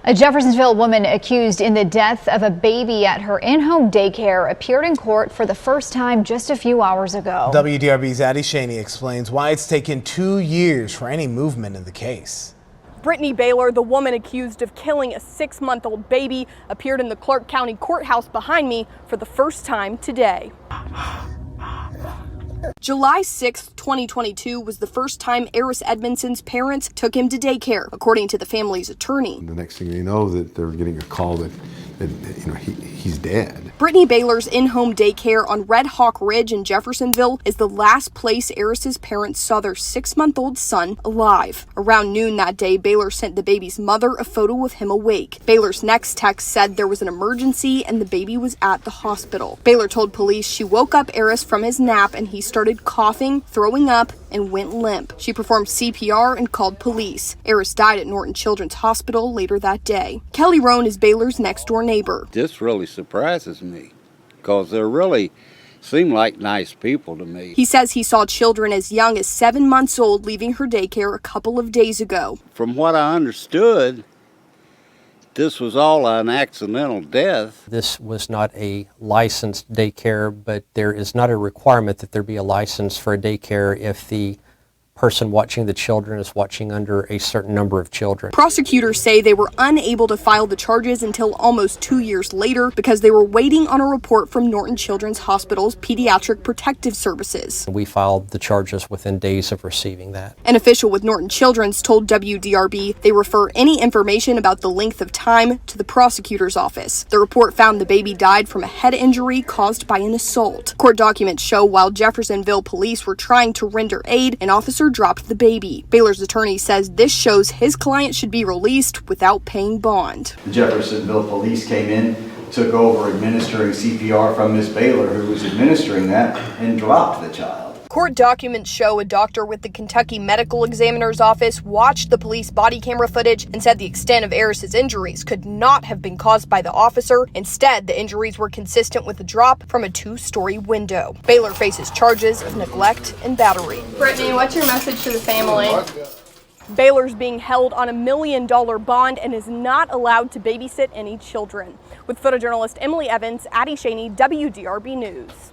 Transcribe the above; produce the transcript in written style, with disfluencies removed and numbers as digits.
A Jeffersonville woman accused in the death of a baby at her in-home daycare appeared in court for the first time just a few hours ago. WDRB's Addie Shaney explains why it's taken 2 years for any movement in the case. Brittany Baylor, the woman accused of killing a 6-month-old baby, appeared in the Clark County courthouse behind me for the first time today. July 6, 2022 was the first time Eris Edmondson's parents took him to daycare, according to the family's attorney. The next thing they know, that they're getting a call that he's dead. Brittany Baylor's in-home daycare on Red Hawk Ridge in Jeffersonville is the last place Eris's parents saw their 6-month-old son alive. Around noon that day, Baylor sent the baby's mother a photo of him awake. Baylor's next text said there was an emergency and the baby was at the hospital. Baylor told police she woke up Eris from his nap and he started coughing, throwing up, and went limp. She performed CPR and called police. Eris died at Norton Children's Hospital later that day. Kelly Roan is Baylor's next-door neighbor. This really surprises me because they really seem like nice people to me. He says he saw children as young as 7 months old leaving her daycare a couple of days ago. From what I understood, this was all an accidental death. This was not a licensed daycare, but there is not a requirement that there be a license for a daycare if the person watching the children is watching under a certain number of children. Prosecutors say they were unable to file the charges until almost 2 years later because they were waiting on a report from Norton Children's Hospital's Pediatric Protective Services. We filed the charges within days of receiving that. An official with Norton Children's told WDRB they refer any information about the length of time to the prosecutor's office. The report found the baby died from a head injury caused by an assault. Court documents show while Jeffersonville police were trying to render aid, an officer dropped the baby. Baylor's attorney says this shows his client should be released without paying bond. The Jeffersonville police came in, took over administering CPR from Miss Baylor, who was administering that, and dropped the child. Court documents show a doctor with the Kentucky Medical Examiner's Office watched the police body camera footage and said the extent of Eris's injuries could not have been caused by the officer. Instead, the injuries were consistent with a drop from a 2-story window. Baylor faces charges of neglect and battery. Brittany, what's your message to the family? Baylor's being held on $1 million bond and is not allowed to babysit any children. With photojournalist Emily Evans, Addie Shaney, WDRB News.